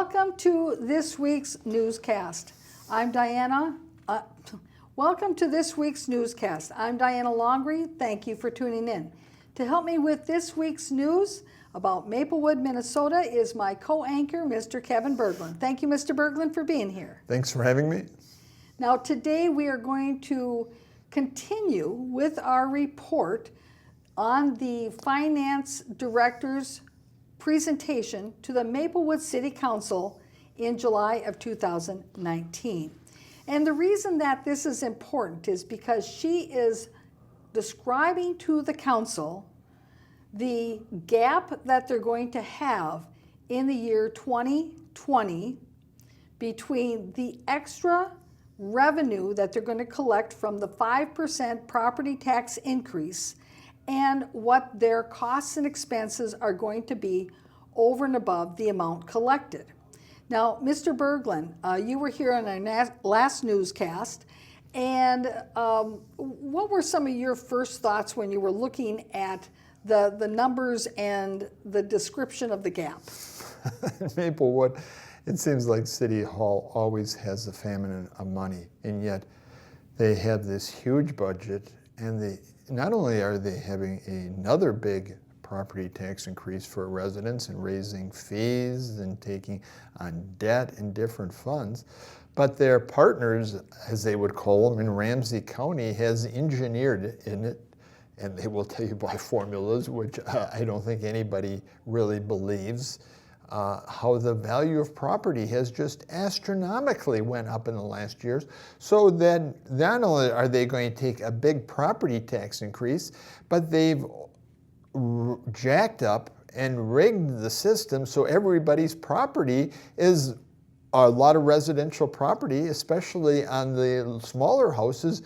Welcome to this week's newscast. I'm Diana. Welcome to this week's newscast. I'm Diana Longry. Thank you for tuning in. To help me with this week's news about Maplewood, Minnesota is my co-anchor, Mr. Kevin Berglund. Thank you, Mr. Berglund, for being here. Thanks for having me. Now, today we are going to continue with our report on the finance director's presentation to the Maplewood City Council in July of 2019. And the reason that this is important is because she is describing to the council the gap that they're going to have in the year 2020 between the extra revenue that they're going to collect from the 5% property tax increase and what their costs and expenses are going to be over and above the amount collected. Now, Mr. Berglund, you were here on our last newscast, and what were some of your first thoughts when you were looking at the numbers and the description of the gap? Maplewood, it seems like City Hall always has a famine of money, and yet they have this huge budget, and not only are they having another big property tax increase for residents and raising fees and taking on debt in different funds, but their partners, as they would call them in Ramsey County, has engineered in it, and they will tell you by formulas, which I don't think anybody really believes, how the value of property has just astronomically went up in the last years, so that not only are they going to take a big property tax increase, but they've jacked up and rigged the system so everybody's property is a lot of residential property, especially on the smaller houses,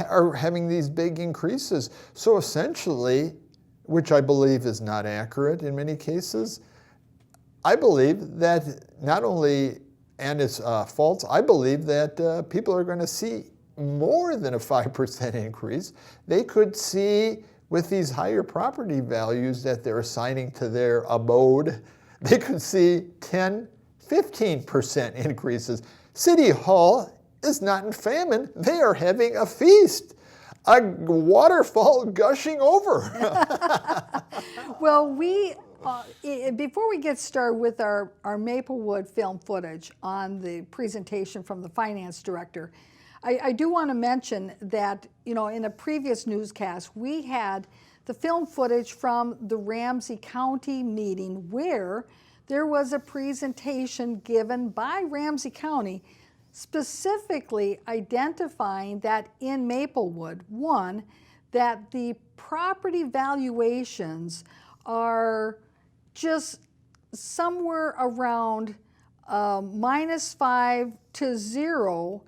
are having these big increases. So essentially, which I believe is not accurate in many cases, I believe that not only, and it's false, I believe that people are going to see more than a 5% increase. They could see, with these higher property values that they're assigning to their abode, they could see 10, 15% increases. City Hall is not in famine. They are having a feast, a waterfall gushing over. Well, before we get started with our Maplewood film footage on the presentation from the finance director, I do want to mention that, in a previous newscast, we had the film footage from the Ramsey County meeting where there was a presentation given by Ramsey County specifically identifying that in Maplewood, one, that the property valuations are just somewhere around -5 to 0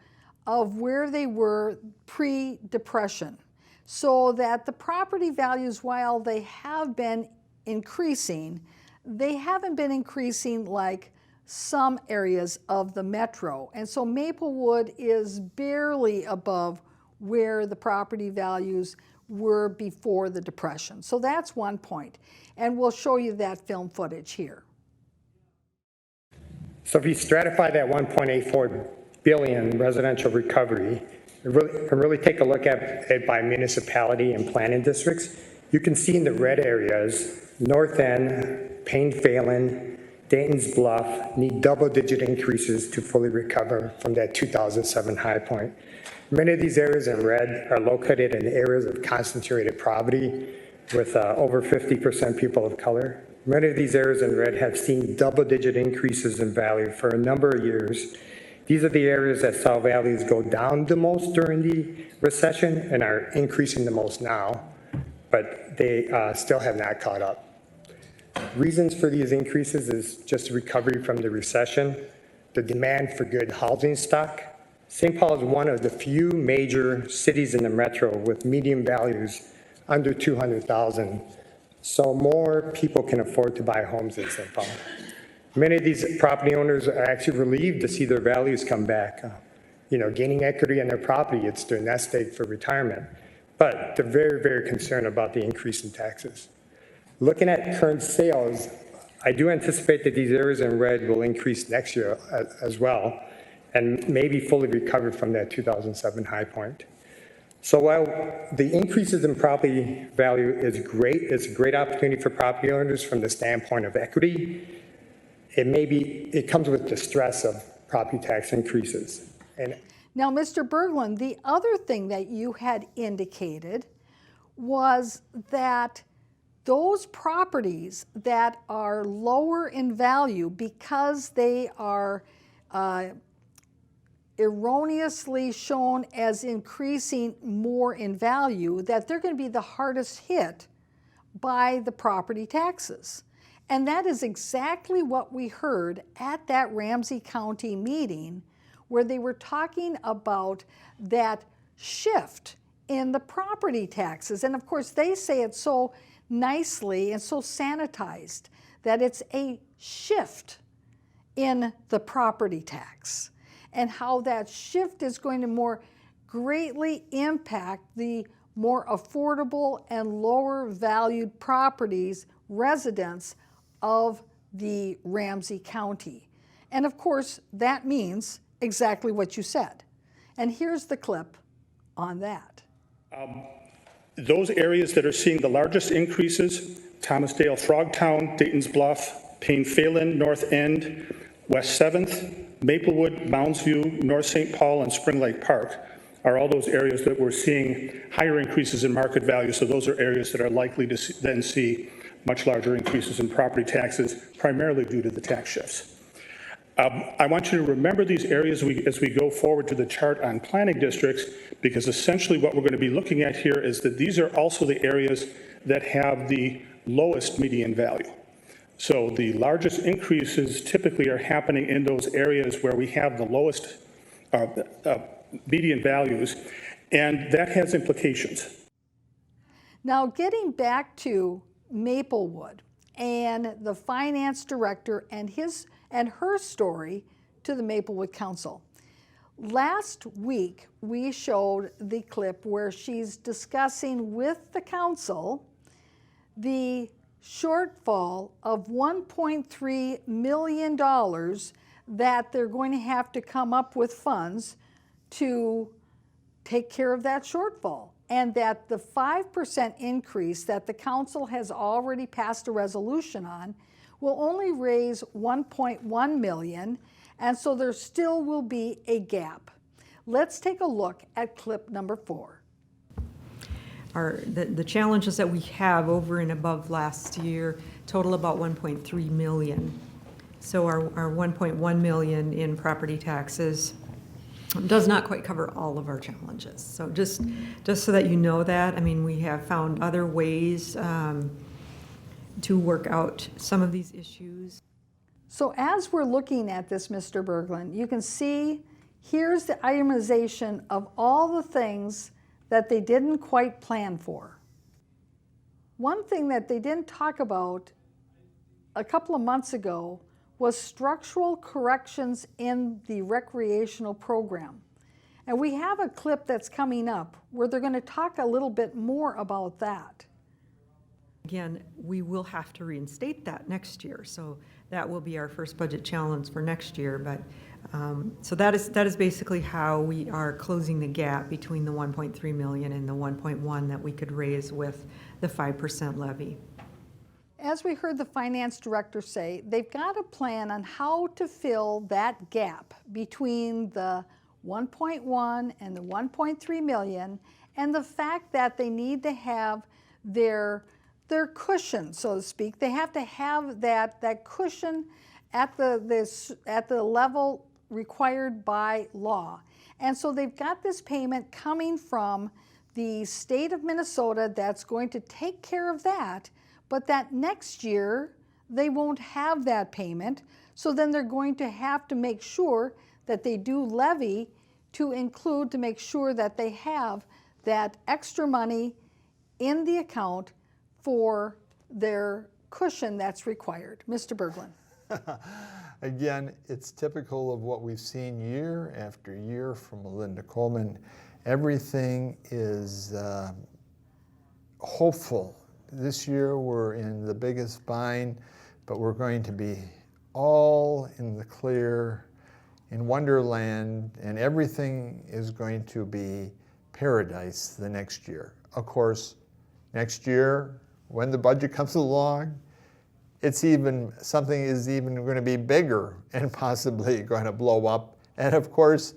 of where they were pre-depression. So that the property values, while they have been increasing, they haven't been increasing like some areas of the metro. And so Maplewood is barely above where the property values were before the Depression. So that's one point. And we'll show you that film footage here. So if you stratify that 1.84 billion residential recovery, and really take a look at it by municipality and planning districts, you can see in the red areas, North End, Payne-Phelan, Dayton's Bluff need double-digit increases to fully recover from that 2007 high point. Many of these areas in red are located in areas of concentrated poverty with over 50% people of color. Many of these areas in red have seen double-digit increases in value for a number of years. These are the areas that saw values go down the most during the recession and are increasing the most now, but they still have not caught up. Reasons for these increases is just recovery from the recession, the demand for good housing stock. St. Paul is one of the few major cities in the metro with median values under $200,000, so more people can afford to buy homes in St. Paul. Many of these property owners are actually relieved to see their values come back. Gaining equity in their property, it's their nest egg for retirement. But they're very, very concerned about the increase in taxes. Looking at current sales I do anticipate that these areas in red will increase next year as well, and may be fully recovered from that 2007 high point. So while the increases in property value is great, it's a great opportunity for property owners from the standpoint of equity, it comes with the stress of property tax increases. And Now, Mr. Berglund, the other thing that you had indicated was that those properties that are lower in value because they are erroneously shown as increasing more in value, that they're going to be the hardest hit by the property taxes. And that is exactly what we heard at that Ramsey County meeting, where they were talking about that shift in the property taxes. And of course, they say it so nicely and so sanitized that it's a shift in the property tax, and how that shift is going to more greatly impact the more affordable and lower valued properties, residents of the Ramsey County. And of course, that means exactly what you said. And here's the clip on that. Those areas that are seeing the largest increases, Thomasdale, Frogtown, Dayton's Bluff, Payne Phelan, North End, West 7th, Maplewood, Mounds View, North St. Paul, and Spring Lake Park are all those areas that we're seeing higher increases in market value. So those are areas that are likely to then see much larger increases in property taxes, primarily due to the tax shifts. I want you to remember these areas as we go forward to the chart on planning districts, because essentially what we're going to be looking at here is that these are also the areas that have the lowest median value. So the largest increases typically are happening in those areas where we have the lowest median values, and that has implications. Now, getting back to Maplewood and the finance director and her story to the Maplewood Council. Last week, we showed the clip where she's discussing with the council the shortfall of $1.3 million that they're going to have to come up with funds to take care of that shortfall, and that the 5% increase that the council has already passed a resolution on will only raise $1.1 million, and so there still will be a gap. Let's take a look at clip number 4. The challenges that we have over and above last year total about 1.3 million. So our 1.1 million in property taxes does not quite cover all of our challenges. So just so that you know that, I mean, we have found other ways to work out some of these issues. So as we're looking at this, Mr. Berglund, you can see here's the itemization of all the things that they didn't quite plan for. One thing that they didn't talk about a couple of months ago was structural corrections in the recreational program. And we have a clip that's coming up where they're going to talk a little bit more about that. Again, we will have to reinstate that next year, so that will be our first budget challenge for next year. But so that is basically how we are closing the gap between the 1.3 million and the 1.1 that we could raise with the 5% levy. As we heard the finance director say, they've got a plan on how to fill that gap between the 1.1 and the 1.3 million, and the fact that they need to have their cushion, so to speak. They have to have that cushion at the level required by law. And so they've got this payment coming from the state of Minnesota that's going to take care of that, but that next year they won't have that payment. So then they're going to have to make sure that they do levy to include, to make sure that they have that extra money in the account for their cushion that's required. Mr. Berglund. Again, it's typical of what we've seen year after year from Melinda Coleman. Everything is hopeful. This year we're in the biggest bind but we're going to be all in the clear, in Wonderland, and everything is going to be paradise the next year. Of course, next year, when the budget comes along, something is even going to be bigger and possibly going to blow up. And of course,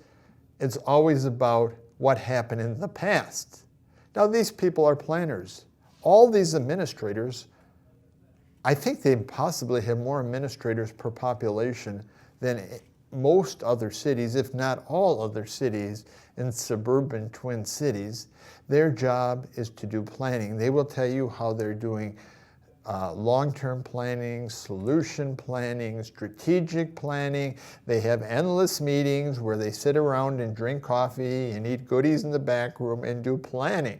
it's always about what happened in the past. Now, these people are planners. All these administrators, I think they possibly have more administrators per population than most other cities, if not all other cities in suburban Twin Cities. Their job is to do planning. They will tell you how they're doing long-term planning, solution planning, strategic planning. They have endless meetings where they sit around and drink coffee and eat goodies in the back room and do planning.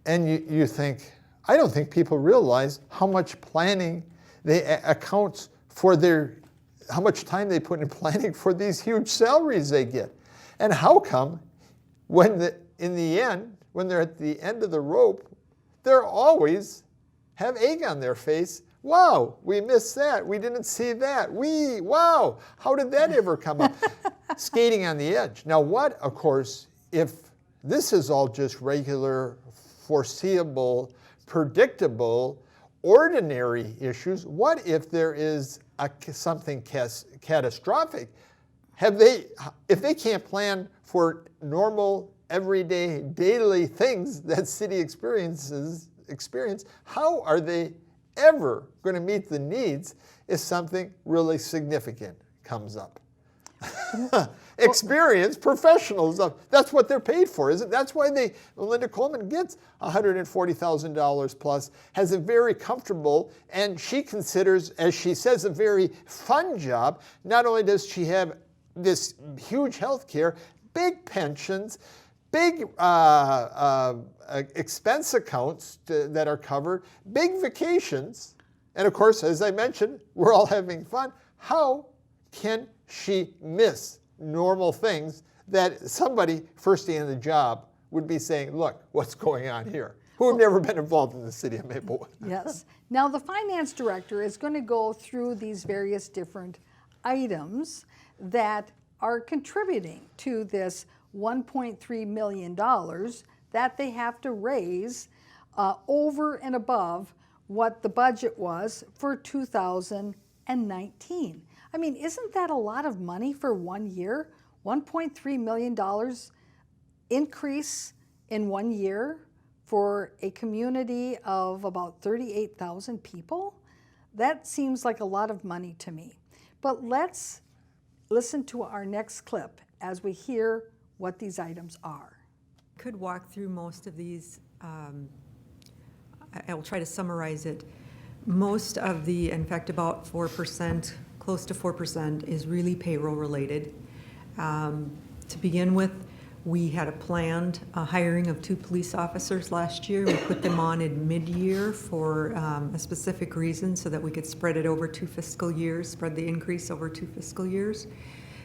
And you think, I don't think people realize how much planning accounts for how much time they put in planning for these huge salaries they get. And how come in the end, when they're at the end of the rope, they're always have egg on their face. Wow, we missed that. We didn't see that. Wow, how did that ever come up? Skating on the edge. Now what, of course, if this is all just regular, foreseeable, predictable, ordinary issues, what if there is something catastrophic? If they can't plan for normal, everyday, daily things that city experience, how are they ever going to meet the needs if something really significant comes up? Experienced professionals, that's what they're paid for, isn't it? That's why Linda Coleman gets $140,000 plus, has a very comfortable, and she considers, as she says, a very fun job. Not only does she have this huge health care, big pensions, big expense accounts that are covered, big vacations, and of course, as I mentioned, we're all having fun. How can she miss normal things that somebody first day in the job would be saying, look, what's going on here? Who have never been involved in the city of Maplewood. Yes. Now the finance director is going to go through these various different items that are contributing to this $1.3 million that they have to raise over and above what the budget was for 2019. I mean, isn't that a lot of money for 1 year? $1.3 million increase in 1 year for a community of about 38,000 people? That seems like a lot of money to me. But let's listen to our next clip as we hear what these items are. Could walk through most of these. I will try to summarize it. Most of in fact, about 4%, close to 4%, is really payroll related. To begin with, we had a planned hiring of 2 police officers last year. We put them on in mid-year for a specific reason so that we could spread it over 2 fiscal years, spread the increase over 2 fiscal years.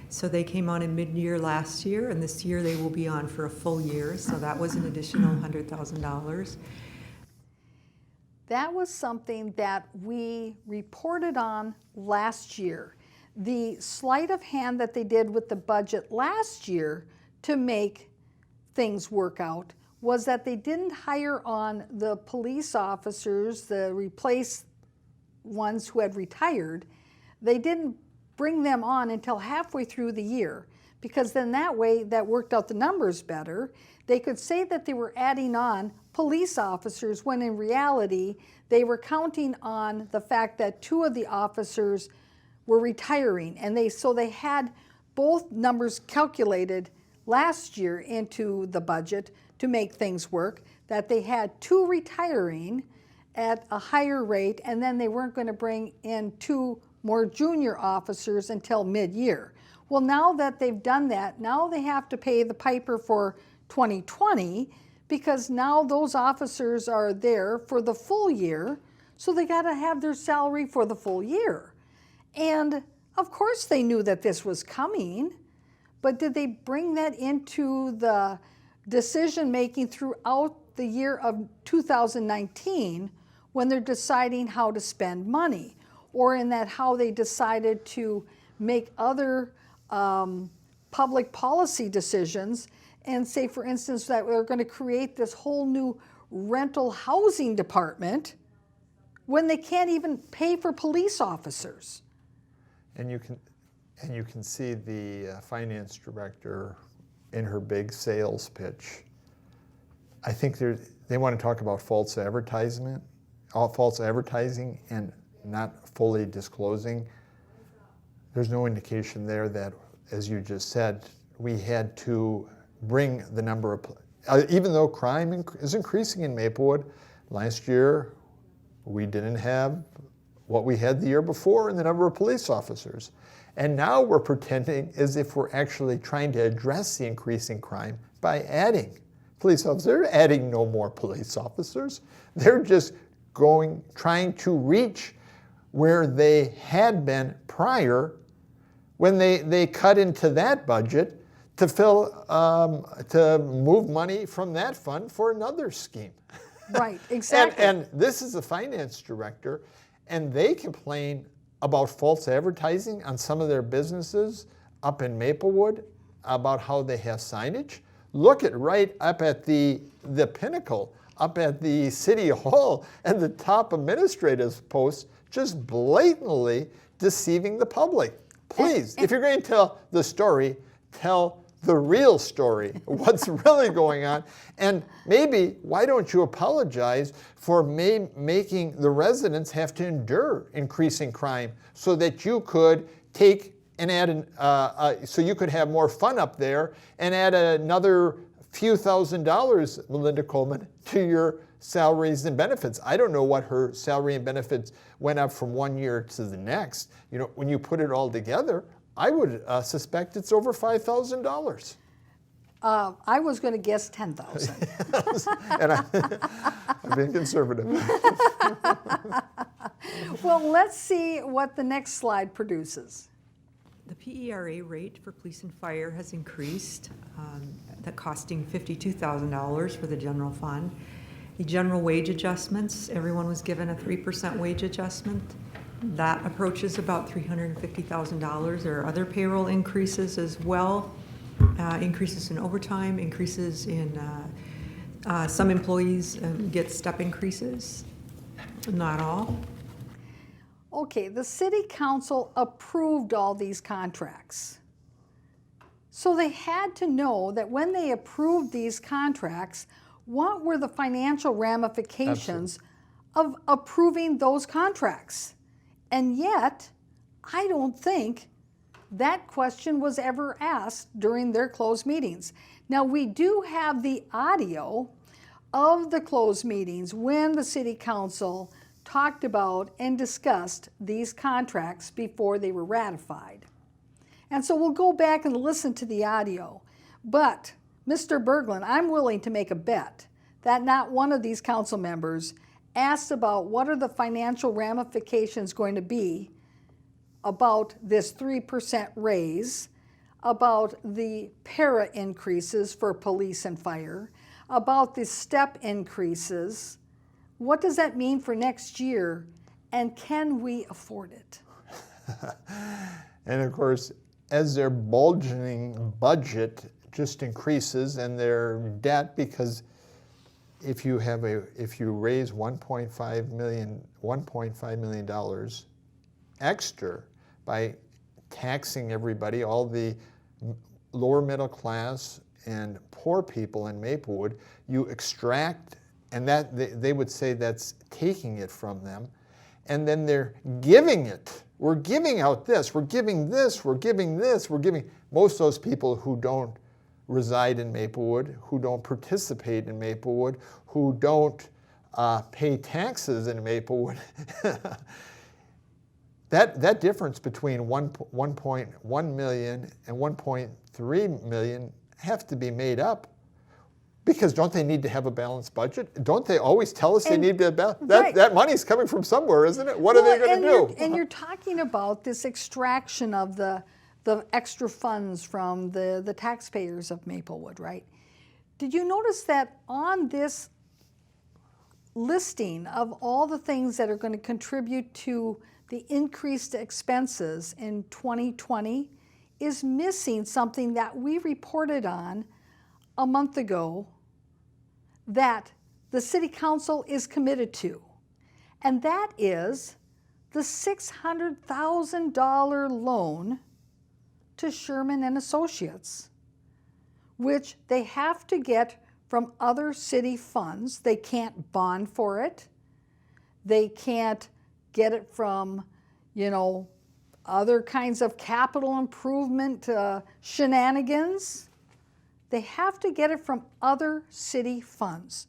So they came on in mid-year last year, and this year they will be on for a full year. So that was an additional $100,000. That was something that we reported on last year. The sleight of hand that they did with the budget last year to make things work out was that they didn't hire on the police officers, the replace ones who had retired. They didn't bring them on until halfway through the year, because then that way that worked out the numbers better. They could say that they were adding on police officers when in reality they were counting on the fact that 2 of the officers were retiring, and so they had both numbers calculated last year into the budget to make things work, that they had 2 retiring at a higher rate, and then they weren't going to bring in 2 more junior officers until mid-year. Well, now that they've done that, now they have to pay the piper for 2020, because now those officers are there for the full year, so they got to have their salary for the full year. And of course they knew that this was coming, but did they bring that into the decision making throughout the year of 2019 when they're deciding how to spend money? or in that how they decided to make other public policy decisions, and say, for instance, that we're going to create this whole new rental housing department when they can't even pay for police officers. And you can see the finance director in her big sales pitch. I think they want to talk about false advertising and not fully disclosing. There's no indication there that, as you just said, we had to bring the number of, even though crime is increasing in Maplewood, last year we didn't have what we had the year before in the number of police officers. And now we're pretending as if we're actually trying to address the increasing crime by adding police officers. They're adding no more police officers. They're just trying to reach where they had been prior when they cut into that budget to to move money from that fund for another scheme. Right, exactly. And this is the finance director, and they complain about false advertising on some of their businesses up in Maplewood about how they have signage. Look at right up at the pinnacle, up at the city hall, and the top administrative post just blatantly deceiving the public. Please, if you're going to tell the story, tell the real story, what's really going on. And maybe, why don't you apologize for making the residents have to endure increasing crime so that you could take and add, so you could have more fun up there and add another few $1,000s, Melinda Coleman, to your salaries and benefits. I don't know what her salary and benefits went up from one year to the next. You know, when you put it all together, I would suspect it's over $5,000. I was going to guess 10,000. And I'm being conservative. Well, let's see what the next slide produces. The PERA rate for police and fire has increased, that costing $52,000 for the general fund. The general wage adjustments, everyone was given a 3% wage adjustment. That approaches about $350,000. There are other payroll increases as well, increases in overtime, increases in some employees get step increases, not all. Okay, the city council approved all these contracts. So they had to know that when they approved these contracts, what were the financial ramifications of approving those contracts? And yet, I don't think that question was ever asked during their closed meetings. Now, we do have the audio of the closed meetings when the city council talked about and discussed these contracts before they were ratified. And so we'll go back and listen to the audio. But, Mr. Berglund, I'm willing to make a bet that not one of these council members asked about what are the financial ramifications going to be about this 3% raise, about the para increases for police and fire, about the step increases. What does that mean for next year, and can we afford it? And of course, as their bulging budget just increases and their debt, because if you raise $1.5 million extra by taxing everybody, all the lower middle class and poor people in Maplewood, you extract, and that they would say that's taking it from them, and then they're giving it. We're giving out this, we're giving this, we're giving this, we're giving. Most of those people who don't reside in Maplewood, who don't participate in Maplewood, who don't pay taxes in Maplewood, that difference between 1.1 million and 1.3 million have to be made up. Because don't they need to have a balanced budget? Don't they always tell us they need to that money's coming from somewhere, isn't it? What are they going to do? And you're talking about this extraction of the extra funds from the taxpayers of Maplewood, right? Did you notice that on this listing of all the things that are going to contribute to the increased expenses in 2020 is missing something that we reported on a month ago that the City Council is committed to, and that is the $600,000 loan to Sherman and Associates, which they have to get from other city funds. They can't bond for it. They can't get it from, other kinds of capital improvement shenanigans. They have to get it from other city funds.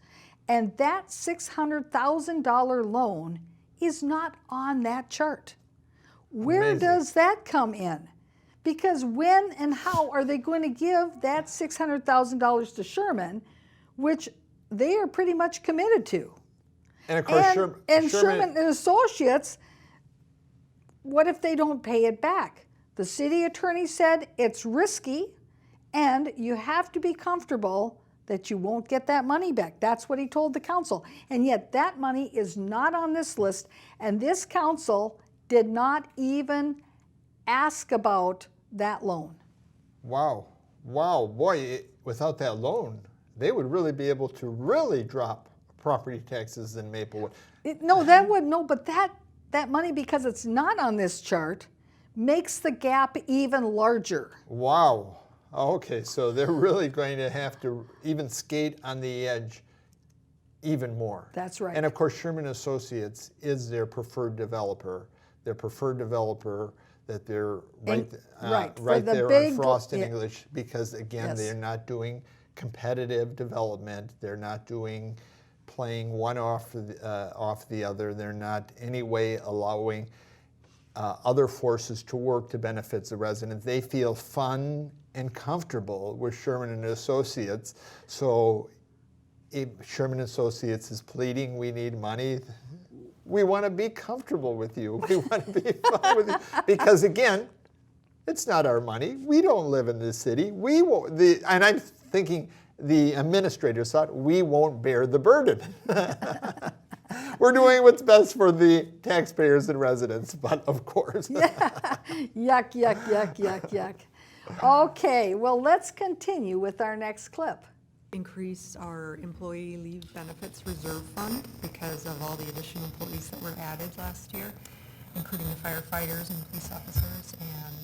And that $600,000 loan is not on that chart. Where Amazing. does that come in? Because when and how are they going to give that $600,000 to Sherman, which they are pretty much committed to? And of course, Sherman and Associates, what if they don't pay it back? The city attorney said it's risky and you have to be comfortable that you won't get that money back. That's what he told the council. And yet that money is not on this list, and this council did not even ask about that loan. Wow, boy, without that loan, they would really be able to really drop property taxes in Maplewood. But that money, because it's not on this chart, makes the gap even larger. Wow. Okay, so they're really going to have to even skate on the edge even more. That's right. And of course, Sherman Associates is their preferred developer. Their preferred developer that they're right there on Frost and English, because again, Yes. they're not doing competitive development. They're not doing playing one off the other. They're not any way allowing other forces to work to benefit the residents. They feel fun and comfortable with Sherman and Associates. So if Sherman Associates is pleading, we need money, we want to be comfortable with you. We want to be fun with you. Because again, it's not our money. We don't live in this city. We won't, and I'm thinking the administrators thought we won't bear the burden. We're doing what's best for the taxpayers and residents, but of course. Yuck, yuck, yuck, yuck, yuck. Okay, well, let's continue with our next clip. Increase our employee leave benefits reserve fund because of all the additional employees that were added last year, including the firefighters and police officers and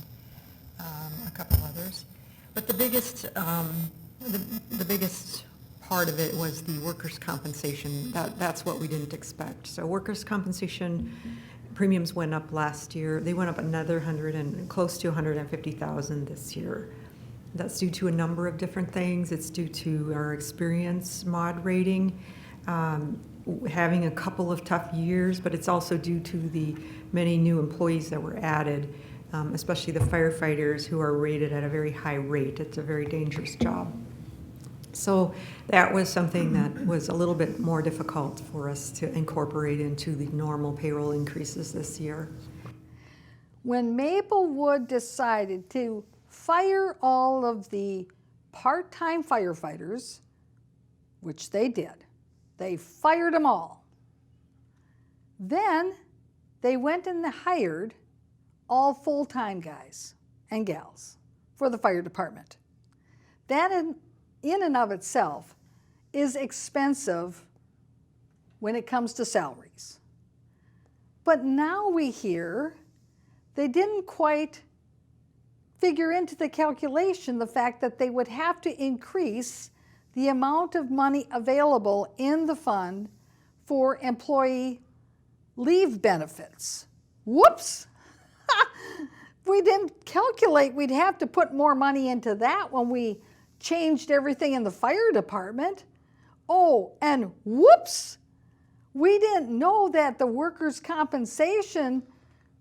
a couple others. But the biggest part of it was the workers' compensation. That's what we didn't expect. So workers' compensation premiums went up last year. They went up another close to 150,000 this year. That's due to a number of different things. It's due to our experience mod rating, having a couple of tough years, but it's also due to the many new employees that were added, especially the firefighters who are rated at a very high rate. It's a very dangerous job. So that was something that was a little bit more difficult for us to incorporate into the normal payroll increases this year. When Maplewood decided to fire all of the part-time firefighters, which they did, they fired them all. Then they went and hired all full-time guys and gals for the fire department. That in and of itself is expensive when it comes to salaries. But now we hear they didn't quite figure into the calculation the fact that they would have to increase the amount of money available in the fund for employee leave benefits. Whoops! We didn't calculate we'd have to put more money into that when we changed everything in the fire department. Oh, and whoops! We didn't know that the workers' compensation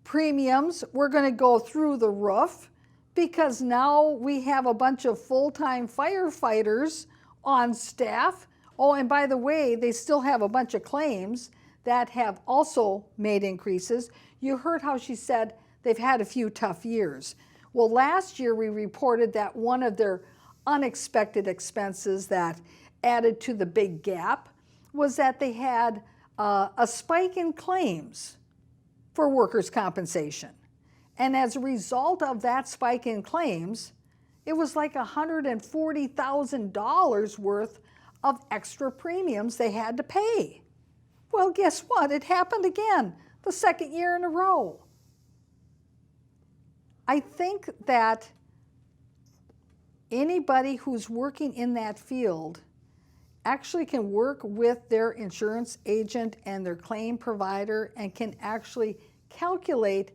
premiums were going to go through the roof, because now we have a bunch of full-time firefighters on staff. Oh, and by the way, they still have a bunch of claims that have also made increases. You heard how she said they've had a few tough years. Well, last year we reported that one of their unexpected expenses that added to the big gap was that they had a spike in claims for workers' compensation. And as a result of that spike in claims, it was like $140,000 worth of extra premiums they had to pay. Well, guess what? It happened again, the second year in a row. I think that anybody who's working in that field actually can work with their insurance agent and their claim provider and can actually calculate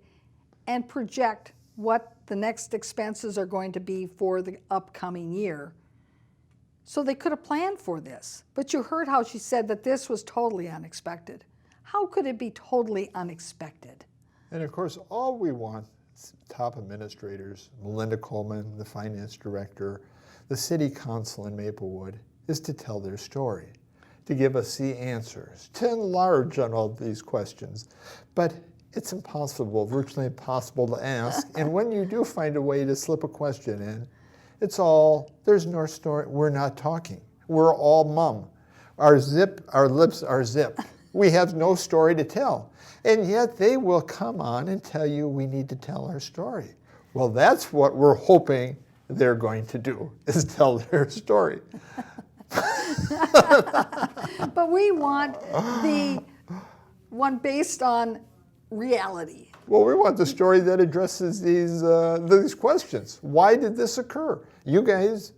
and project what the next expenses are going to be for the upcoming year. So they could have planned for this. But you heard how she said that this was totally unexpected. How could it be totally unexpected? And of course, all we want, top administrators, Melinda Coleman, the finance director, the city council in Maplewood, is to tell their story, to give us the answers, to enlarge on all these questions. But it's impossible, virtually impossible to ask. And when you do find a way to slip a question in, it's all, there's no story, we're not talking. We're all mum. Our lips are zipped. We have no story to tell. And yet they will come on and tell you we need to tell our story. Well, that's what we're hoping they're going to do, is tell their story. But we want the one based on reality. Well, we want the story that addresses these questions. Why did this occur? You guys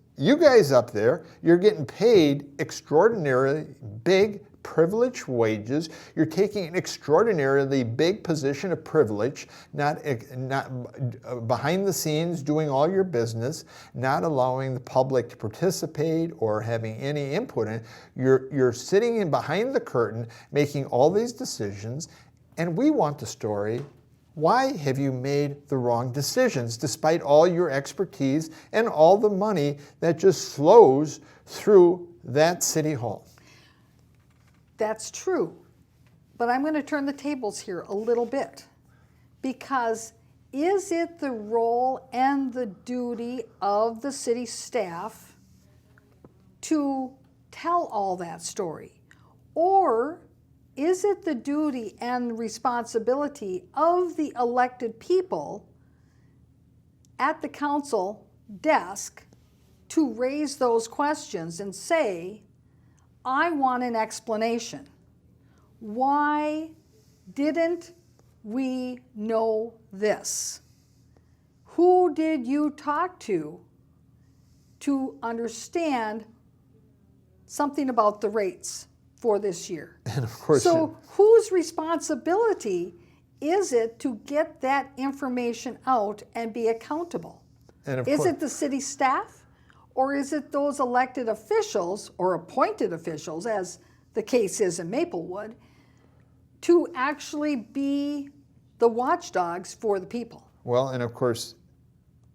up there, you're getting paid extraordinarily big, privileged wages. You're taking an extraordinarily big position of privilege, not behind the scenes doing all your business, not allowing the public to participate or having any input in it. You're sitting in behind the curtain, making all these decisions, and we want the story. Why have you made the wrong decisions despite all your expertise and all the money that just flows through that city hall? That's true. But I'm going to turn the tables here a little bit. Because is it the role and the duty of the city staff to tell all that story? Or is it the duty and responsibility of the elected people at the council desk to raise those questions and say, I want an explanation. Why didn't we know this? Who did you talk to understand something about the rates for this year? And of course, so whose responsibility is it to get that information out and be accountable? and of Is course, it the city staff? Or is it those elected officials or appointed officials, as the case is in Maplewood, to actually be the watchdogs for the people? well, and of course,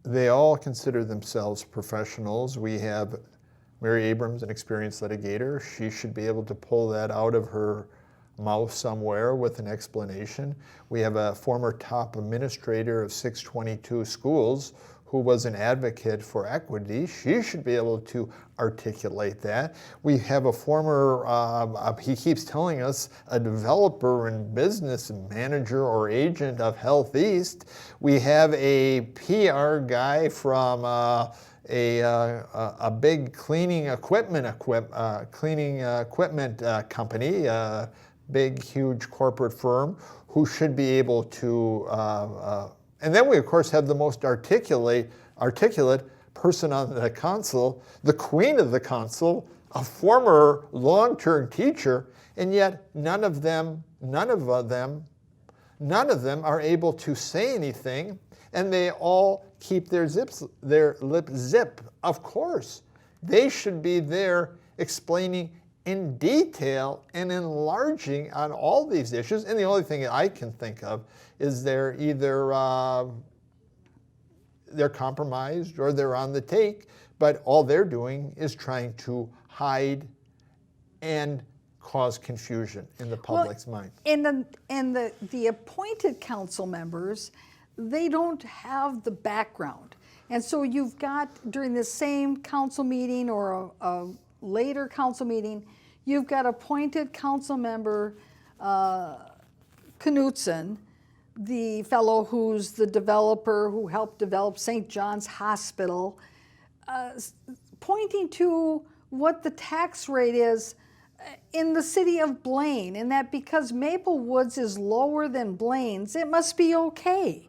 they all consider themselves professionals. We have Mary Abrams, an experienced litigator. She should be able to pull that out of her mouth somewhere with an explanation. We have a former top administrator of 622 schools who was an advocate for equity. She should be able to articulate that. We have a former, he keeps telling us, a developer and business manager or agent of Health East. We have a PR guy from a big cleaning equipment company, big, huge corporate firm, who should be able to, and then we of course have the most articulate person on the council, the queen of the council, a former long-term teacher, and yet none of them are able to say anything, and they all keep their lip zip. Of course, they should be there explaining in detail and enlarging on all these issues. And the only thing I can think of is they're either they're compromised or they're on the take, but all they're doing is trying to hide and cause confusion in the public's mind. And the appointed council members, they don't have the background. And so you've got, during the same council meeting or a later council meeting, you've got appointed council member Knutson the fellow who's the developer who helped develop St. John's Hospital, pointing to what the tax rate is in the city of Blaine, and that because Maplewoods is lower than Blaine's, it must be okay.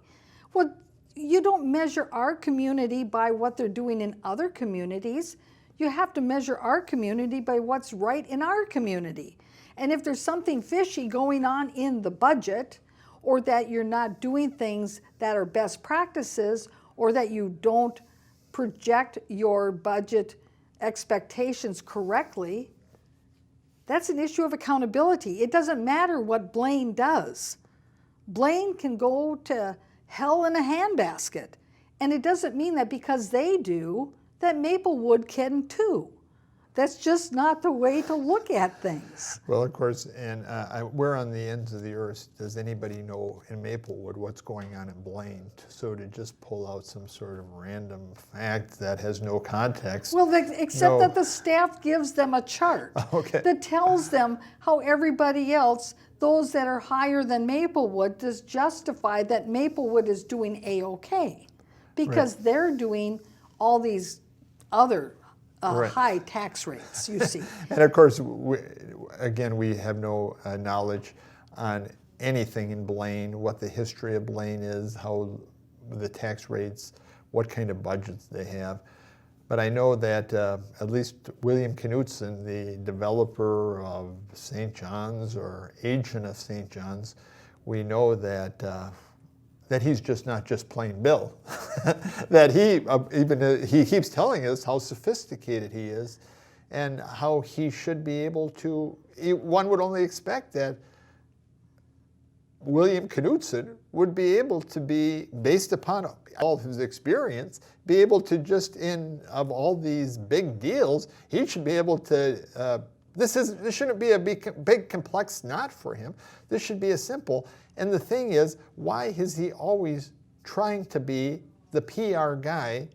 Well, you don't measure our community by what they're doing in other communities. You have to measure our community by what's right in our community. And if there's something fishy going on in the budget, or that you're not doing things that are best practices, or that you don't project your budget expectations correctly, that's an issue of accountability. It doesn't matter what Blaine does. Blaine can go to hell in a handbasket. And it doesn't mean that because they do, that Maplewood can too. That's just not the way to look at things. Well, of course, and we're on the ends of the earth. Does anybody know in Maplewood what's going on in Blaine? So to just pull out some sort of random fact that has no context. Well, except that the staff gives them a chart that tells them how everybody else, those that are higher than Maplewood, does justify that Maplewood is doing A-OK. Because they're doing all these other high tax rates, you see. And of course, we have no knowledge on anything in Blaine, what the history of Blaine is, how the tax rates, what kind of budgets they have. But I know that at least William Knutson, the developer of St. John's or agent of St. John's, we know that that he's just not just plain Bill. That he keeps telling us how sophisticated he is and how he should be able to, one would only expect that William Knutson would be able to be, based upon all of his experience, be able to just of all these big deals, he should be able to, this shouldn't be a big complex knot for him. This should be a simple. And the thing is, why is he always trying to be the PR guy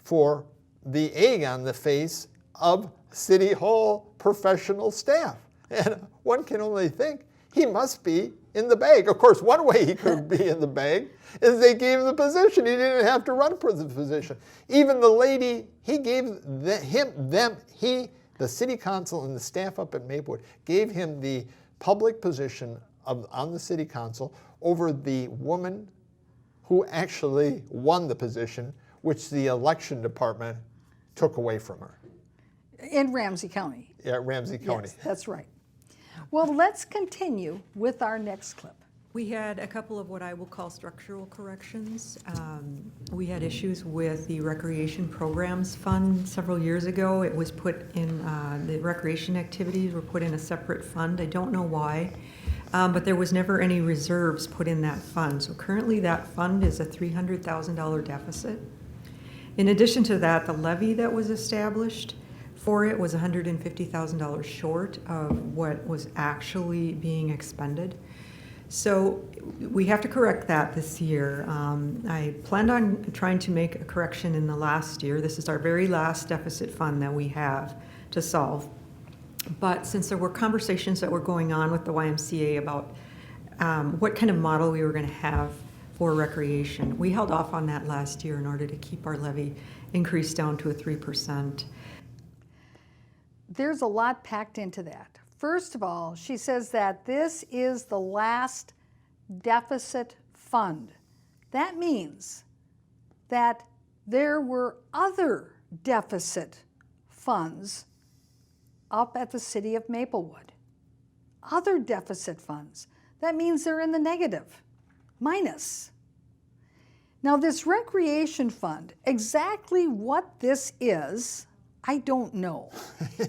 for the egg on the face of City Hall professional staff? And one can only think he must be in the bag. Of course, one way he could be in the bag is they gave him the position. He didn't have to run for the position. Even the lady, he gave the city council and the staff up at Maplewood gave him the public position on the city council over the woman who actually won the position, which the election department took away from her. In Ramsey County. Yeah, Ramsey County. Yes, that's right. Well, let's continue with our next clip. We had a couple of what I will call structural corrections. We had issues with the Recreation Programs Fund several years ago. It was put in, the recreation activities were put in a separate fund. I don't know why, but there was never any reserves put in that fund. So currently that fund is a $300,000 deficit. In addition to that, the levy that was established for it was $150,000 short of what was actually being expended. So we have to correct that this year. I planned on trying to make a correction in the last year. This is our very last deficit fund that we have to solve. But since there were conversations that were going on with the YMCA about what kind of model we were going to have for recreation, we held off on that last year in order to keep our levy increased down to a 3%. There's a lot packed into that. First of all, she says that this is the last deficit fund. That means that there were other deficit funds up at the city of Maplewood. Other deficit funds. That means they're in the negative, minus. Now this recreation fund, exactly what this is, I don't know.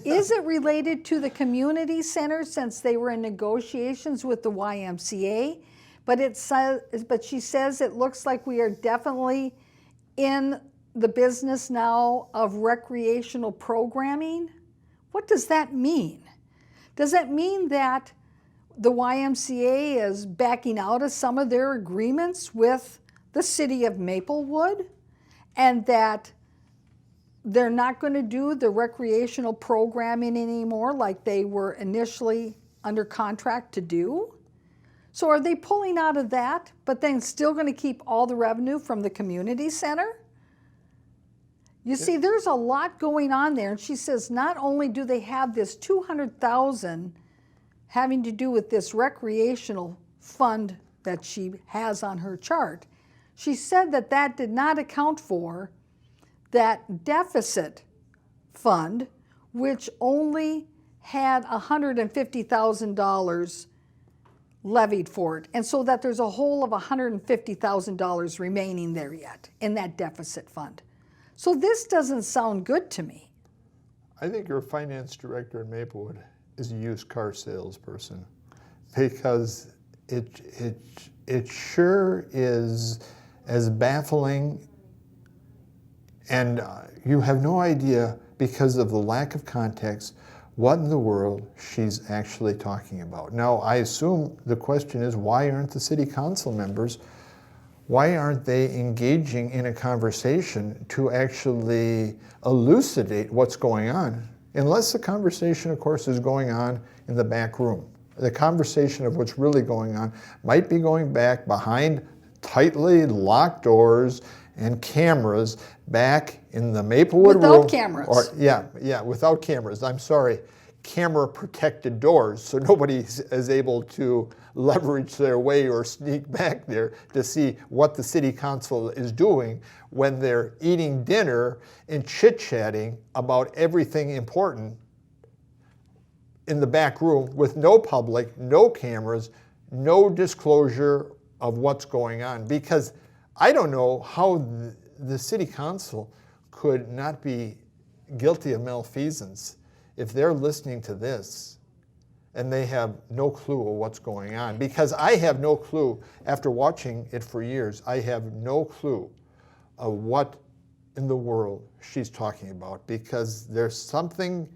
Is it related to the community center since they were in negotiations with the YMCA? But she says it looks like we are definitely in the business now of recreational programming. What does that mean? Does that mean that the YMCA is backing out of some of their agreements with the city of Maplewood and that they're not going to do the recreational programming anymore like they were initially under contract to do? So are they pulling out of that, but then still going to keep all the revenue from the community center? You see, there's a lot going on there. And she says not only do they have this 200,000 having to do with this recreational fund that she has on her chart, she said that that did not account for that deficit fund, which only had $150,000 levied for it. And so that there's a whole of $150,000 remaining there yet in that deficit fund. So this doesn't sound good to me. I think your finance director in Maplewood is a used car salesperson, because it sure is as baffling, and you have no idea, because of the lack of context, what in the world she's actually talking about. Now, I assume the question is, why aren't the city council members, why aren't they engaging in a conversation to actually elucidate what's going on? Unless the conversation, of course, is going on in the back room. The conversation of what's really going on might be going back behind tightly locked doors and cameras back in the Maplewood room. Without cameras. Or, yeah, without cameras. I'm sorry. Camera protected doors, so nobody is able to leverage their way or sneak back there to see what the city council is doing when they're eating dinner and chit-chatting about everything important in the back room with no public, no cameras, no disclosure of what's going on. Because I don't know how the city council could not be guilty of malfeasance if they're listening to this and they have no clue of what's going on. Because I have no clue, after watching it for years, I have no clue of what in the world she's talking about, because there's something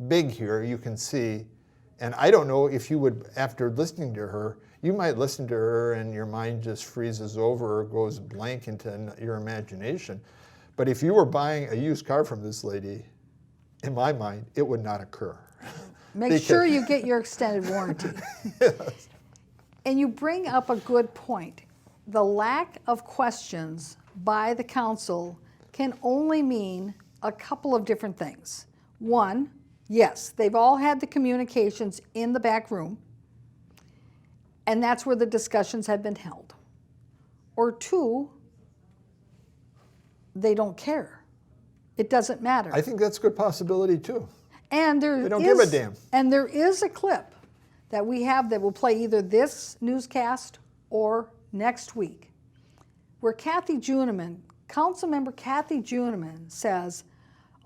big here you can see. And I don't know if you would, after listening to her, you might listen to her and your mind just freezes over or goes blank into your imagination. But if you were buying a used car from this lady, in my mind, it would not occur. Make sure you get your extended warranty. Yes. And you bring up a good point. The lack of questions by the council can only mean a couple of different things. One, yes, they've all had the communications in the back room, and that's where the discussions have been held. Or two, they don't care. It doesn't matter. I think that's a good possibility too. And there They don't give a damn. And there is a clip that we have that will play either this newscast or next week, where Kathy Juniman, Councilmember Kathy Juniman, says,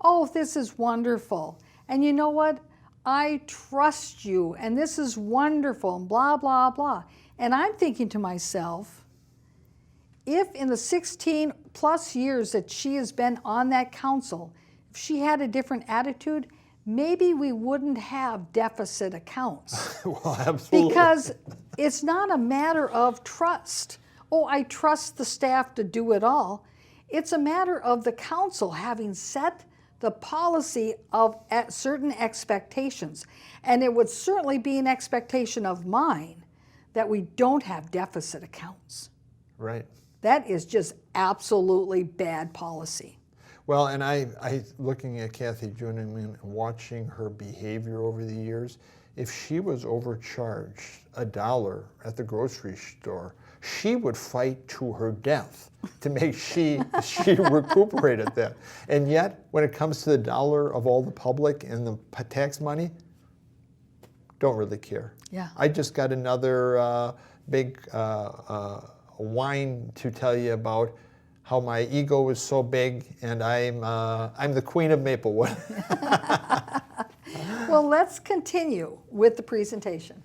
"Oh, this is wonderful. And you know what? I trust you, and this is wonderful, and blah, blah, blah." And I'm thinking to myself, if in the 16 plus years that she has been on that council, if she had a different attitude, maybe we wouldn't have deficit accounts. Well, absolutely. Because it's not a matter of trust. Oh, I trust the staff to do it all. It's a matter of the council having set the policy of certain expectations. And it would certainly be an expectation of mine that we don't have deficit accounts. Right. That is just absolutely bad policy. Well, and I looking at Kathy Juniman and watching her behavior over the years, if she was overcharged $1 at the grocery store, she would fight to her death to make she recuperated that. And yet, when it comes to the dollar of all the public and the tax money, don't really care. Yeah. I just got another big whine to tell you about how my ego is so big, and I'm the queen of Maplewood. Well, let's continue with the presentation.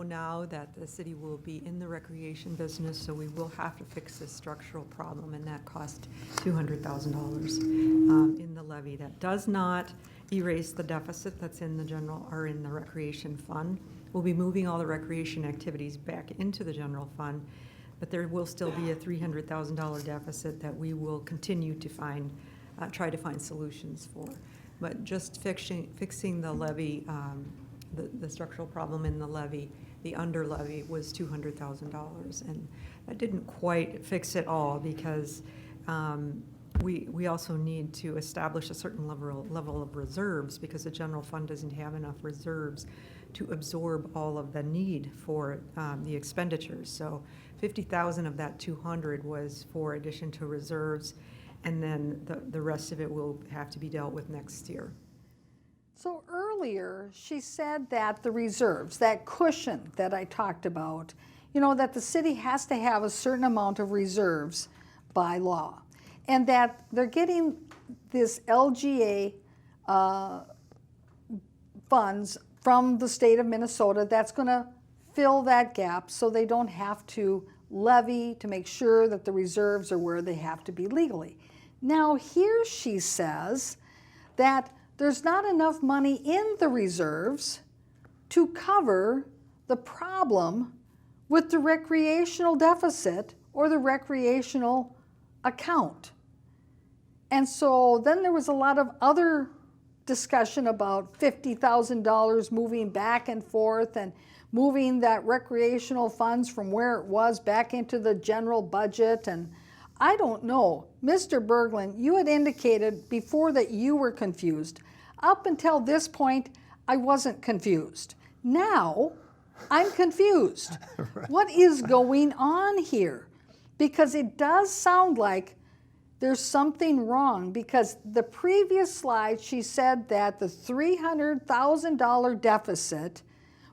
Now that the city will be in the recreation business, so we will have to fix this structural problem, and that cost $200,000 in the levy. That does not erase the deficit that's in the general or in the recreation fund. We'll be moving all the recreation activities back into the general fund, but there will still be a $300,000 deficit that we will continue to try to find solutions for. But just fixing the levy, the structural problem in the levy the under levy was $200,000. And that didn't quite fix it all because we also need to establish a certain level of reserves because the general fund doesn't have enough reserves to absorb all of the need for the expenditures. So 50,000 of that 200 was for addition to reserves, and then the rest of it will have to be dealt with next year. So earlier, she said that the reserves, that cushion that I talked about, you know, that the city has to have a certain amount of reserves by law, and that they're getting this LGA funds from the state of Minnesota that's going to fill that gap so they don't have to levy to make sure that the reserves are where they have to be legally. Now here she says that there's not enough money in the reserves to cover the problem with the recreational deficit or the recreational account. And so then there was a lot of other discussion about $50,000 moving back and forth and moving that recreational funds from where it was back into the general budget. And I don't know. Mr. Berglund, you had indicated before that you were confused. Up until this point, I wasn't confused. Now, I'm confused. Right. What is going on here? Because it does sound like there's something wrong, because the previous slide, she said that the $300,000 deficit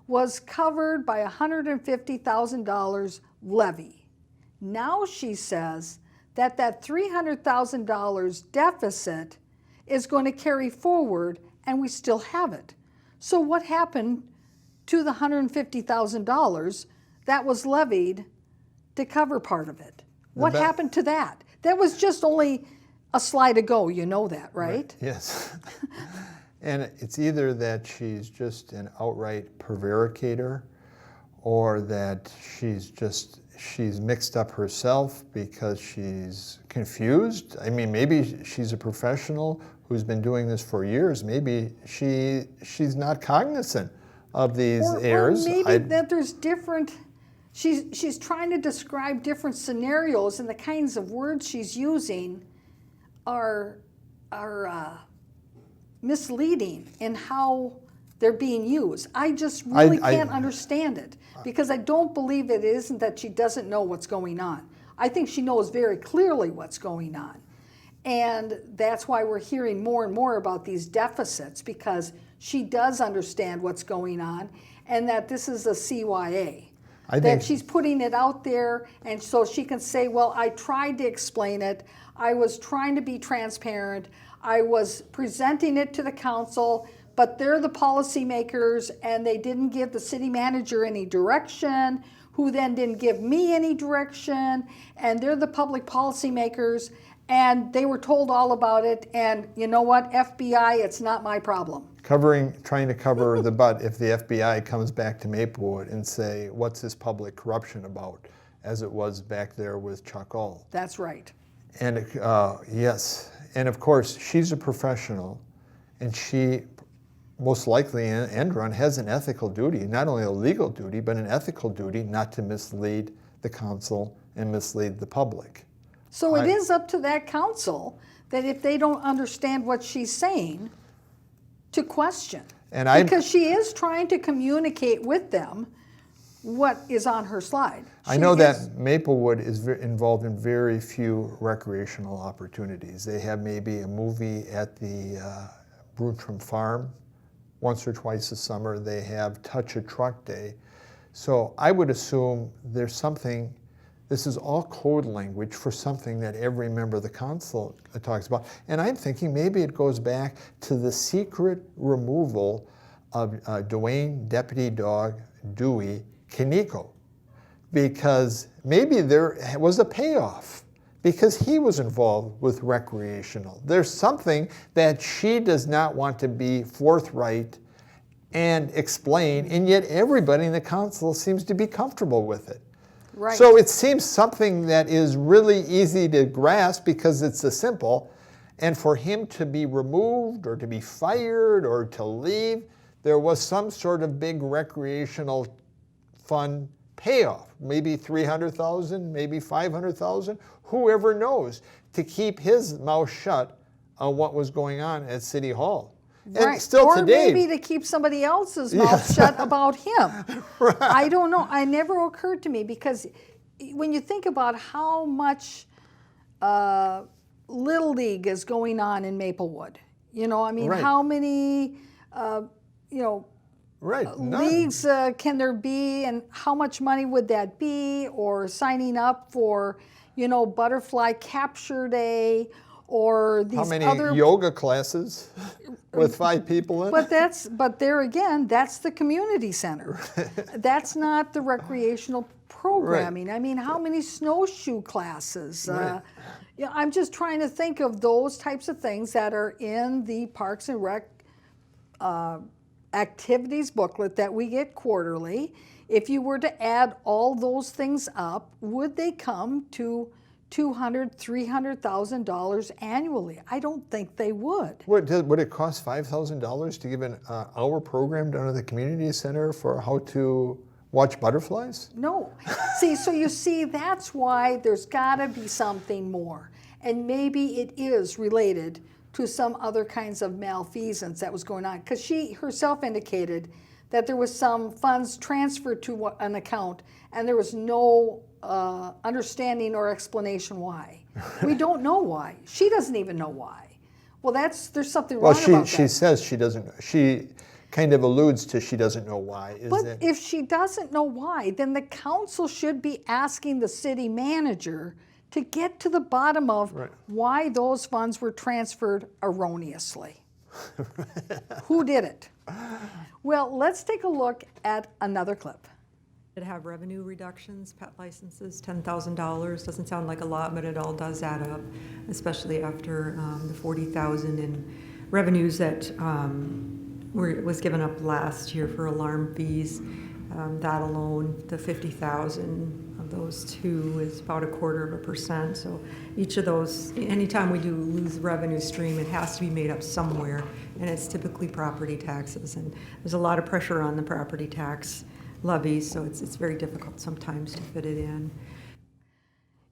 was covered by $150,000 levy. Now she says that that $300,000 deficit is going to carry forward and we still have it. So what happened to the $150,000 that was levied to cover part of it? What happened to that? That was just only a slide ago, you know that, right? Yes. And it's either that she's just an outright prevaricator, or that she's mixed up herself because she's confused. I mean, maybe she's a professional who's been doing this for years. Maybe she's not cognizant of these errors. Or maybe that there's different, she's trying to describe different scenarios, and the kinds of words she's using are misleading in how they're being used. I just really can't understand it, because I don't believe it isn't that she doesn't know what's going on. I think she knows very clearly what's going on. And that's why we're hearing more and more about these deficits, because she does understand what's going on, and that this is a CYA. That she's putting it out there, and so she can say, well, I tried to explain it. I was trying to be transparent. I was presenting it to the council, but they're the policymakers, and they didn't give the city manager any direction, who then didn't give me any direction, and they're the public policymakers, and they were told all about it, and you know what, FBI, it's not my problem. Trying to cover the butt if the FBI comes back to Maplewood and say, what's this public corruption about, as it was back there with Chuck Ull. That's right. And yes, and of course, she's a professional, and she most likely and run has an ethical duty, not only a legal duty, but an ethical duty not to mislead the council and mislead the public. So it is up to that council that if they don't understand what she's saying, to question. Because she is trying to communicate with them what is on her slide. I know that Maplewood is involved in very few recreational opportunities. They have maybe a movie at the Brutram Farm once or twice a summer. They have Touch a Truck Day. So I would assume there's something. This is all code language for something that every member of the council talks about. And I'm thinking maybe it goes back to the secret removal of Dwayne Deputy Dog Dewey Kaneko, because maybe there was a payoff because he was involved with recreational. There's something that she does not want to be forthright and explain, and yet everybody in the council seems to be comfortable with it. Right. So it seems something that is really easy to grasp because it's a simple, and for him to be removed or to be fired or to leave, there was some sort of big recreational fund payoff, maybe 300,000, maybe 500,000, whoever knows, to keep his mouth shut on what was going on at City Hall. And Right. still Or today, maybe to keep somebody else's mouth shut about him. I don't know. It never occurred to me, because when you think about how much Little League is going on in Maplewood, you know, I mean, Right. how many, you know, right, none. leagues can there be, and how much money would that be? Or signing up for, you know, Butterfly Capture Day, or these How many other yoga classes with 5 people in But it? but there again, that's the community center. That's not the recreational programming. I mean, how many snowshoe classes? Right. Yeah, I'm just trying to think of those types of things that are in the Parks and Rec activities booklet that we get quarterly. If you were to add all those things up, would they come to $200,000, $300,000 annually? I don't think they would. Would it cost $5,000 to give an hour program down at the community center for how to watch butterflies? No. See, so you see, that's why there's got to be something more. And maybe it is related to some other kinds of malfeasance that was going on. Because she herself indicated that there was some funds transferred to an account, and there was no understanding or explanation why. We don't know why. She doesn't even know why. Well, there's something wrong about She that. says she doesn't. She kind of alludes to she doesn't know why. But if she doesn't know why, then the council should be asking the city manager to get to the bottom of why those funds were transferred erroneously. Who did it? Well, let's take a look at another clip. That have revenue reductions, pet licenses, $10,000. Doesn't sound like a lot, but it all does add up, especially after the $40,000 in revenues that was given up last year for alarm fees. That alone, the $50,000 of those two is about 1/4%. So each of those, anytime we do lose revenue stream, it has to be made up somewhere, and it's typically property taxes. And there's a lot of pressure on the property tax levies, so it's very difficult sometimes to fit it in.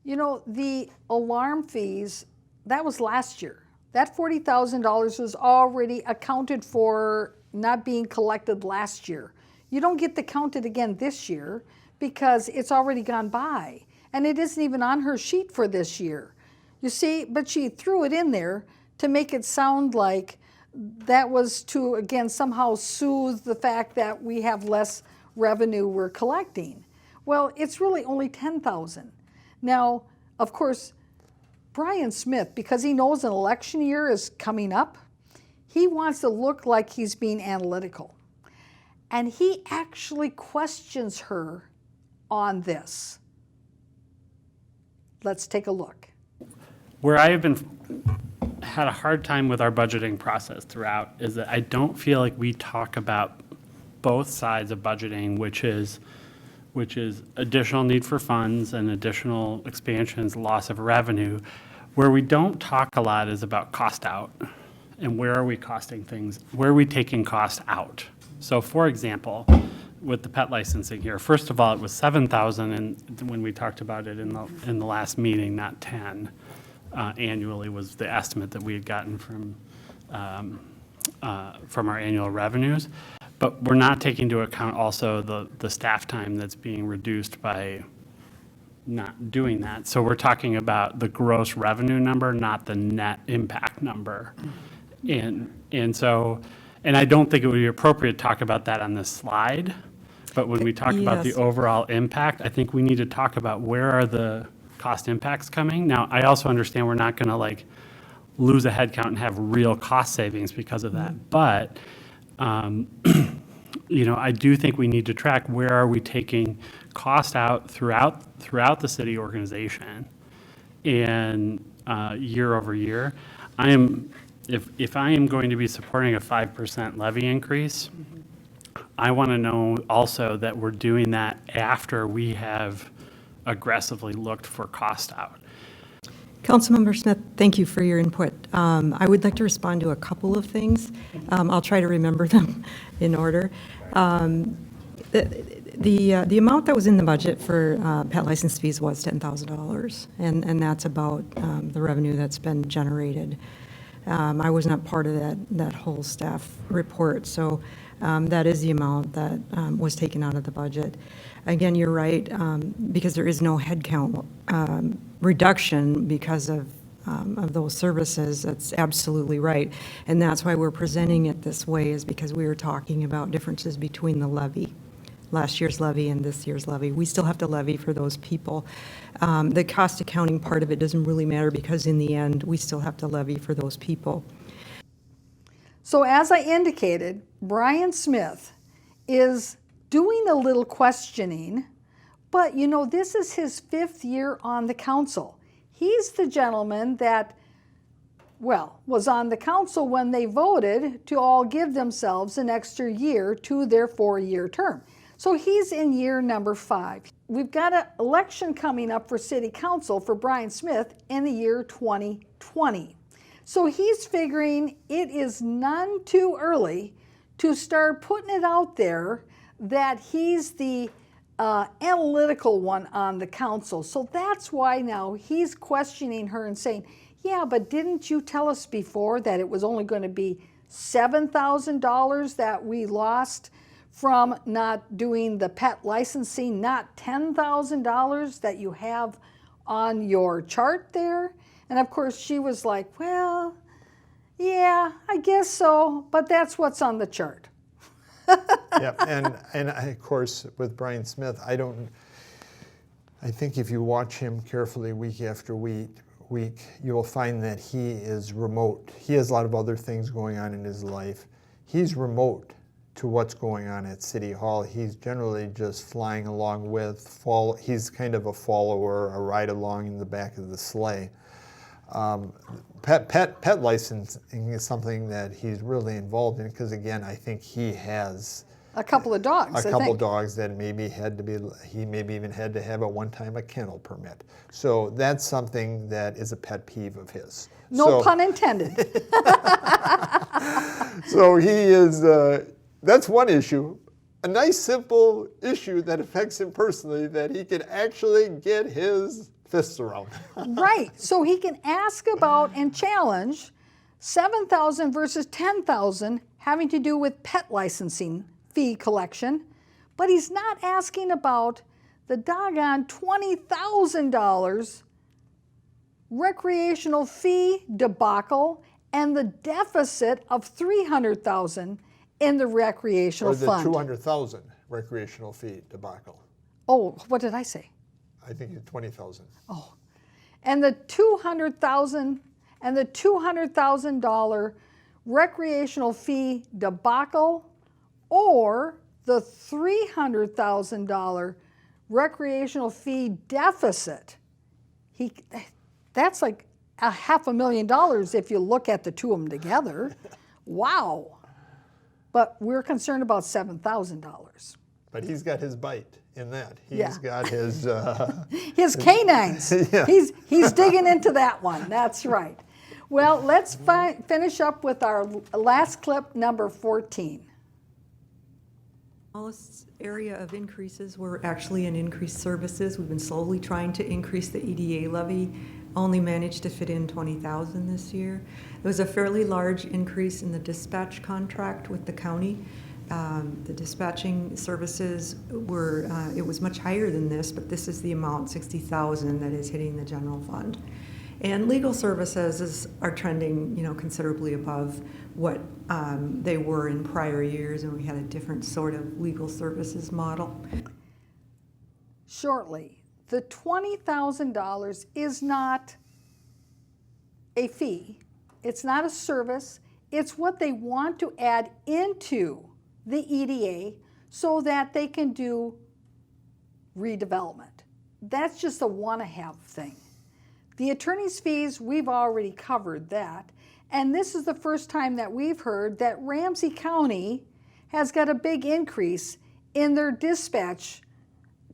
You know, the alarm fees, that was last year. That $40,000 was already accounted for, not being collected last year. You don't get to count it again this year because it's already gone by. And it isn't even on her sheet for this year. You see, but she threw it in there to make it sound like that was to, again, somehow soothe the fact that we have less revenue we're collecting. Well, it's really only $10,000. Now, of course, Brian Smith, because he knows an election year is coming up, he wants to look like he's being analytical. And he actually questions her on this. Let's take a look. Where I have had a hard time with our budgeting process throughout is that I don't feel like we talk about both sides of budgeting, which is additional need for funds and additional expansions, loss of revenue. Where we don't talk a lot is about cost out, and where are we costing things? Where are we taking cost out? So, for example, with the pet licensing here, first of all, it was $7,000, and when we talked about it in the last meeting, not 10 annually was the estimate that we had gotten from our annual revenues. But we're not taking into account also the staff time that's being reduced by not doing that. So we're talking about the gross revenue number, not the net impact number. And I don't think it would be appropriate to talk about that on this slide. But when we talk about the Yes. overall impact, I think we need to talk about where are the cost impacts coming. Now, I also understand we're not going to lose a headcount and have real cost savings because of that. But I do think we need to track where are we taking cost out throughout the city organization, and year over year. If I am going to be supporting a 5% levy increase, I want to know also that we're doing that after we have aggressively looked for cost out. Councilmember Smith, thank you for your input. I would like to respond to a couple of things. I'll try to remember them in order. The amount that was in the budget for pet license fees was $10,000, and that's about the revenue that's been generated. I was not part of that whole staff report, so that is the amount that was taken out of the budget. Again, you're right, because there is no headcount reduction because of those services. That's absolutely right, and that's why we're presenting it this way, is because we were talking about differences between the levy, last year's levy and this year's levy. We still have to levy for those people. The cost accounting part of it doesn't really matter, because in the end, we still have to levy for those people. So as I indicated, Brian Smith is doing a little questioning, but you know, this is his 5th year on the council. He's the gentleman that, well, was on the council when they voted to all give themselves an extra year to their 4-year term. So he's in year number 5. We've got an election coming up for city council for Brian Smith in the year 2020. So he's figuring it is none too early to start putting it out there that he's the analytical one on the council. So that's why now he's questioning her and saying, yeah, but didn't you tell us before that it was only going to be $7,000 that we lost from not doing the pet licensing, not $10,000 that you have on your chart there? And of course she was like, well, yeah, I guess so, but that's what's on the chart. Yeah, and of course with Brian Smith, I think if you watch him carefully week after week, you'll find that he is remote. He has a lot of other things going on in his life. He's remote to what's going on at City Hall. He's generally just flying along with, he's kind of a follower, a ride along in the back of the sleigh. Pet licensing is something that he's really involved in, because again, I think he has a couple of dogs. A couple dogs that maybe he maybe even had to have at one time a kennel permit. So that's something that is a pet peeve of his. No pun intended. So he is, that's one issue. A nice simple issue that affects him personally, that he can actually get his fists around. Right, so he can ask about and challenge $7,000 versus $10,000 having to do with pet licensing fee collection, but he's not asking about the doggone $20,000 recreational fee debacle and the deficit of $300,000 in the recreational fund. Or the $200,000 recreational fee debacle. Oh, what did I say? I think it's 20,000. Oh, and the $200,000 recreational fee debacle, or the $300,000 recreational fee deficit. That's like $500,000 if you look at the two of them together. Wow. But we're concerned about $7,000. But he's got his bite in that. Yeah. He's got his his canines. Yeah. He's digging into that one. That's right. Well, let's finish up with our last clip, number 14. Smallest area of increases were actually in increased services. We've been slowly trying to increase the EDA levy. Only managed to fit in 20,000 this year. There was a fairly large increase in the dispatch contract with the county. The dispatching services were, it was much higher than this, but this is the amount, 60,000, that is hitting the general fund. And legal services are trending, considerably above what they were in prior years, and we had a different sort of legal services model. Shortly, the $20,000 is not a fee. It's not a service. It's what they want to add into the EDA so that they can do redevelopment. That's just a want-to-have thing. The attorney's fees, we've already covered that. And this is the first time that we've heard that Ramsey County has got a big increase in their dispatch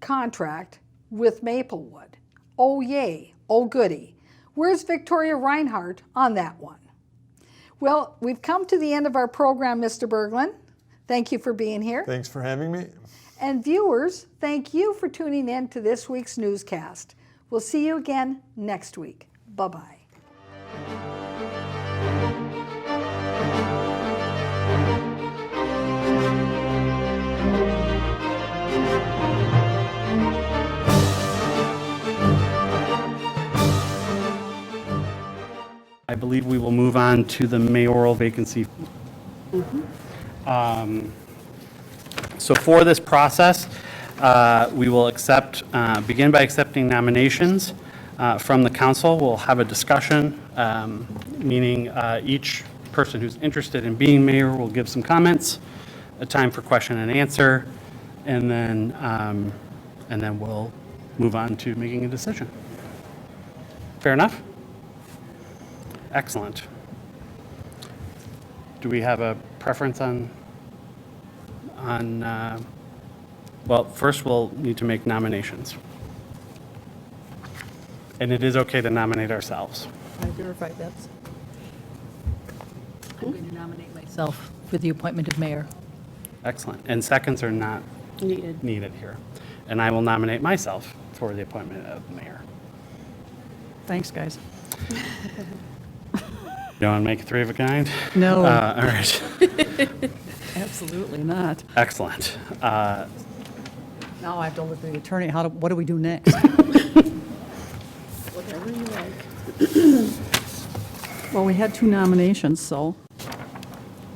contract with Maplewood. Oh yay, oh goody. Where's Victoria Reinhardt on that one? Well, we've come to the end of our program, Mr. Berglund. Thank you for being here. Thanks for having me. And viewers, thank you for tuning in to this week's newscast. We'll see you again next week. Bye-bye. I believe we will move on to the mayoral vacancy. So for this process, we will begin by accepting nominations from the council. We'll have a discussion, meaning each person who's interested in being mayor will give some comments, a time for question and answer, and then we'll move on to making a decision. Fair enough? Excellent. Do we have a preference on, well, first we'll need to make nominations. And it is okay to nominate ourselves. I verified that. I'm going to nominate myself for the appointment of mayor. Excellent. And seconds are not needed here. And I will nominate myself for the appointment of mayor. Thanks, guys. You want to make it three of a kind? No. All right. Absolutely not. Excellent. Now I have to look at the attorney. What do we do next? Whatever you like. Well, we had 2 nominations, so,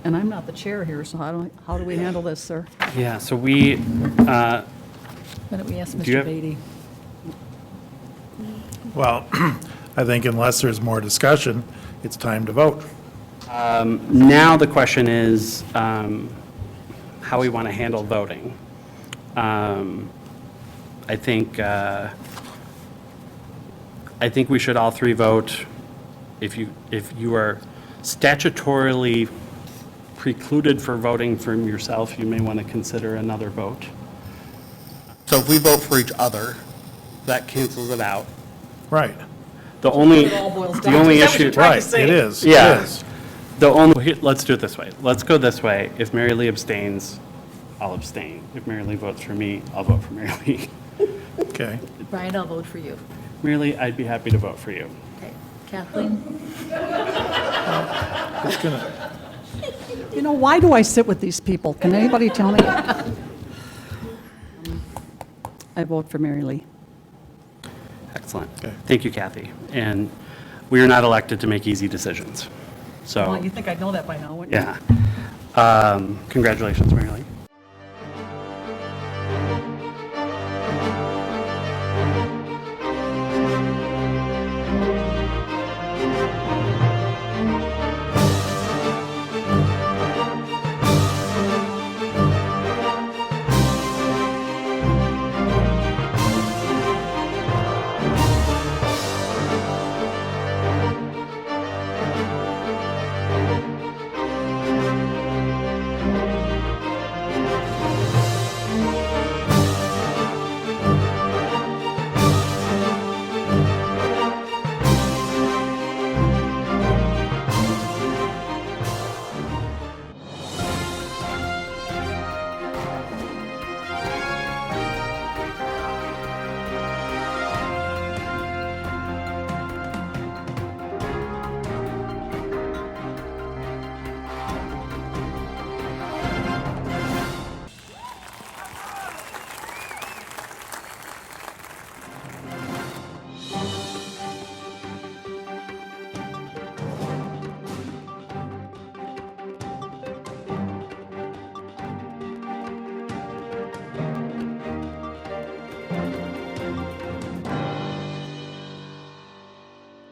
and I'm not the chair here, so how do we handle this, sir? Yeah, so we, Why don't we ask Do you Mr. have- Beatty? Well, I think unless there's more discussion, it's time to vote. now the question is how we want to handle voting. I think we should all three vote. If you are statutorily precluded for voting from yourself, you may want to consider another vote. So if we vote for each other, that cancels it out. Right, The only to. issue. right, it is. it Yeah. is. Let's do it this way. Let's go this way. If Mary Lee abstains, I'll abstain. If Mary Lee votes for me, I'll vote for Mary Lee. Okay. Brian, I'll vote for you. Mary Lee, I'd be happy to vote for you. Okay. Kathleen? It's gonna, You know, why do I sit with these people? Can anybody tell me? I vote for Mary Lee. Excellent. Okay. Thank you, Kathy. And we are not elected to make easy decisions. Well, So, you think I'd know that by now, wouldn't you? yeah. Congratulations, Mary Lee.